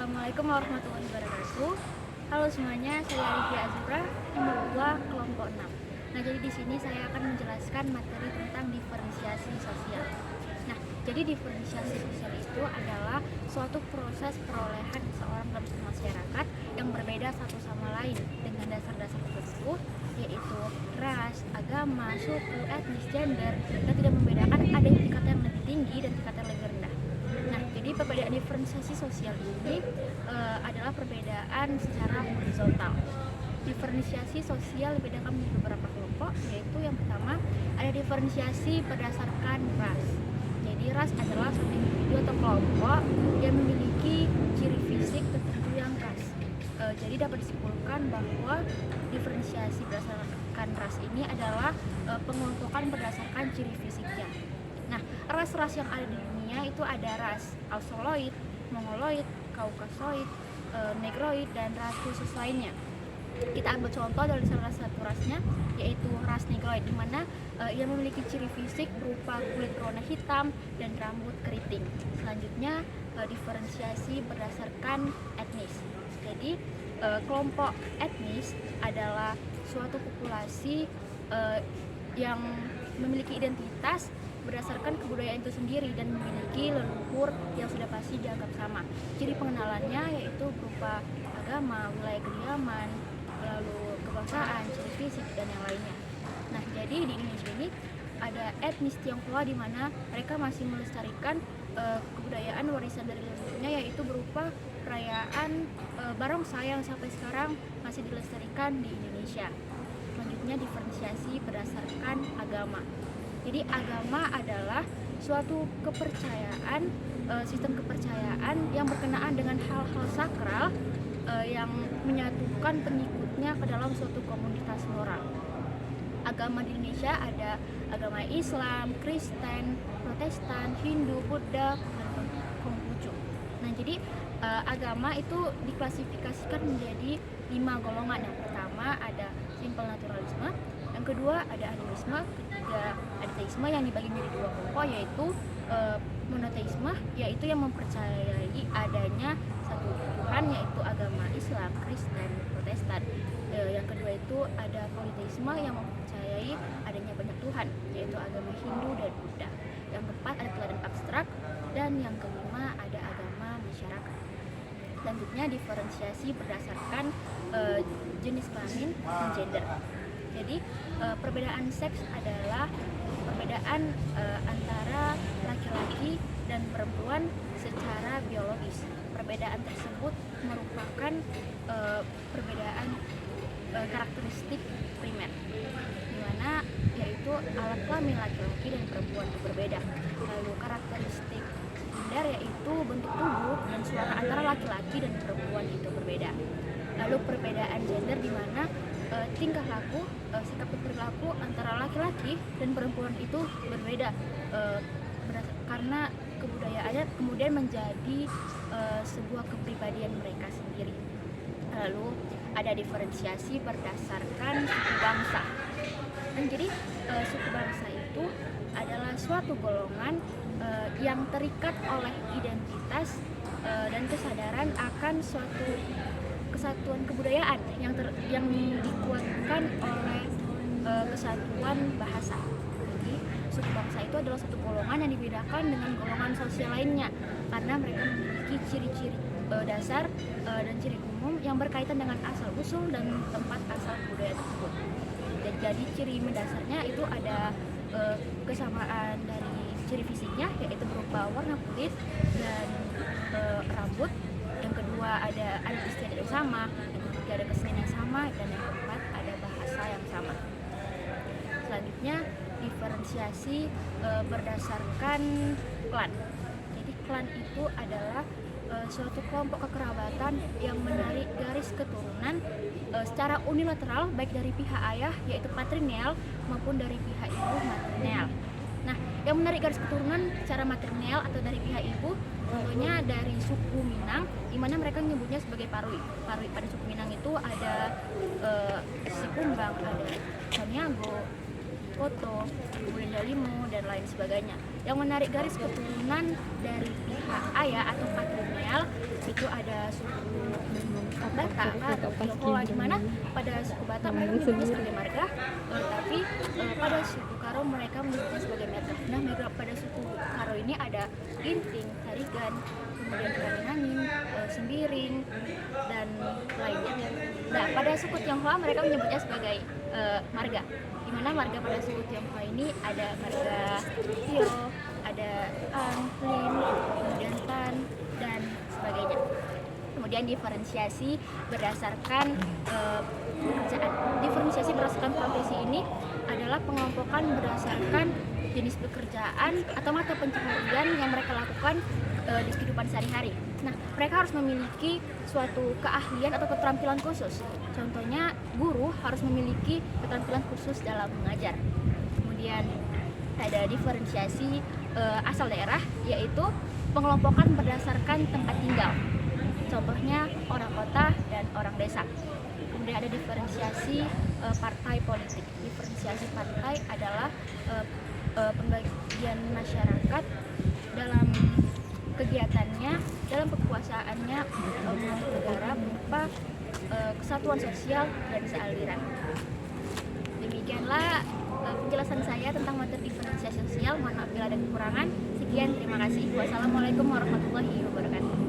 Assalamualaikum warahmatullahi wabarakatuh. Halo semuanya, saya Rifia Azura, nomor 2, kelompok 6. Nah, jadi di sini saya akan menjelaskan materi tentang diferensiasi sosial. Nah, jadi diferensiasi sosial itu adalah suatu proses perolehan seorang lapisan masyarakat yang berbeda satu sama lain dengan dasar-dasar tertentu, yaitu ras, agama, suku, etnis, gender, dan tidak membedakan ada tingkat yang lebih tinggi dan tingkat yang lebih rendah. Nah, jadi perbedaan diferensiasi sosial ini adalah perbedaan secara horizontal. Diferensiasi sosial dibedakan menjadi beberapa kelompok, yaitu yang pertama ada diferensiasi berdasarkan ras. Jadi ras adalah suatu individu atau kelompok yang memiliki ciri fisik tertentu yang khas. Jadi dapat disimpulkan bahwa diferensiasi berdasarkan ras ini adalah pengelompokan berdasarkan ciri fisiknya. Nah, ras-ras yang ada di dunia itu ada ras Australoid, Mongoloid, Kaukasoid, Negroid, dan ras khusus lainnya. Kita ambil contoh dari salah satu rasnya, yaitu ras Negroid, di mana ia memiliki ciri fisik berupa kulit berwarna hitam dan rambut keriting. Selanjutnya, diferensiasi berdasarkan etnis. Jadi, kelompok etnis adalah suatu populasi yang memiliki identitas berdasarkan kebudayaan itu sendiri dan memiliki leluhur yang sudah pasti dianggap sama. Ciri pengenalannya yaitu berupa agama, wilayah kediaman, lalu kebangsaan, ciri fisik, dan yang lainnya. Nah, jadi di Indonesia ini ada etnis Tionghoa di mana mereka masih melestarikan kebudayaan warisan dari leluhurnya, yaitu berupa perayaan barongsai yang sampai sekarang masih dilestarikan di Indonesia. Selanjutnya, diferensiasi berdasarkan agama. Jadi agama adalah suatu kepercayaan, sistem kepercayaan yang berkenaan dengan hal-hal sakral yang menyatukan pengikutnya ke dalam suatu komunitas moral. Agama di Indonesia ada agama Islam, Kristen, Protestan, Hindu, Buddha, dan Konghucu. Nah, jadi agama itu diklasifikasikan menjadi 5 golongan. Yang pertama ada simple naturalisme, yang kedua ada animisme, ketiga ada teisme yang dibagi menjadi 2 kelompok, yaitu monoteisme, yaitu yang mempercayai adanya satu Tuhan, yaitu agama Islam, Kristen, Protestan. Yang kedua itu ada politeisme yang mempercayai adanya banyak Tuhan, yaitu agama Hindu dan Buddha. Yang keempat ada teladan abstrak, dan yang kelima ada agama masyarakat. Selanjutnya diferensiasi berdasarkan jenis kelamin dan gender. Jadi perbedaan seks adalah perbedaan antara laki-laki dan perempuan secara biologis. Perbedaan tersebut merupakan perbedaan karakteristik primer, di mana yaitu alat kelamin laki-laki dan perempuan itu berbeda. Lalu karakteristik sekunder yaitu bentuk tubuh dan suara antara laki-laki dan perempuan itu berbeda. Lalu perbedaan gender di mana tingkah laku, sikap perilaku antara laki-laki dan perempuan itu berbeda karena kebudayaannya kemudian menjadi sebuah kepribadian mereka sendiri. Lalu ada diferensiasi berdasarkan suku bangsa. Dan jadi suku bangsa itu adalah suatu golongan yang terikat oleh identitas dan kesadaran akan suatu kesatuan kebudayaan yang dikuatkan oleh kesatuan bahasa. Jadi suku bangsa itu adalah satu golongan yang dibedakan dengan golongan sosial lainnya karena mereka memiliki ciri-ciri dasar dan ciri umum yang berkaitan dengan asal usul dan tempat asal budaya tersebut. Dan jadi ciri mendasarnya itu ada kesamaan dari ciri fisiknya, yaitu berupa warna kulit dan rambut. Yang kedua ada istiadat yang sama, yang ketiga ada kesenian yang sama, dan yang keempat ada bahasa yang sama. Selanjutnya diferensiasi berdasarkan klan. Jadi klan itu adalah suatu kelompok kekerabatan yang menarik garis keturunan secara unilateral, baik dari pihak ayah yaitu patrilineal maupun dari pihak ibu matrilineal. Nah, yang menarik garis keturunan secara matrilineal atau dari pihak ibu contohnya dari suku Minang, di mana mereka menyebutnya sebagai Parui. Parui pada suku Minang itu ada Sikumbang, ada Caniago, Koto, kemudian Dalimu, dan lain sebagainya. Yang menarik garis keturunan dari pihak ayah atau patrilineal itu ada suku Batak atau Tionghoa, di mana pada suku Batak mereka menyebutnya sebagai marga, tapi pada suku Karo mereka menyebutnya sebagai meter. Nah, pada suku Karo ini ada ginting, tarigan, kemudian angin, sembiring, dan lainnya. Nah, pada suku Tionghoa mereka menyebutnya sebagai marga, di mana marga pada suku Tionghoa ini ada marga Tio, ada Ang, Lin, kemudian Tan, dan sebagainya. Kemudian diferensiasi berdasarkan pekerjaan. Diferensiasi berdasarkan profesi ini adalah pengelompokan berdasarkan jenis pekerjaan atau mata pencaharian yang mereka lakukan di kehidupan sehari-hari. Nah, mereka harus memiliki suatu keahlian atau keterampilan khusus. Contohnya, guru harus memiliki keterampilan khusus dalam mengajar. Kemudian ada diferensiasi asal daerah, yaitu pengelompokan berdasarkan tempat tinggal. Contohnya orang kota dan orang desa. Kemudian ada diferensiasi partai politik. Diferensiasi partai adalah pembagian masyarakat dalam kegiatannya, dalam kekuasaannya untuk negara berupa kesatuan sosial dan sealiran. Demikianlah penjelasan saya tentang materi diferensiasi sosial. Mohon maaf bila ada kekurangan. Sekian, terima kasih. Wassalamualaikum warahmatullahi wabarakatuh.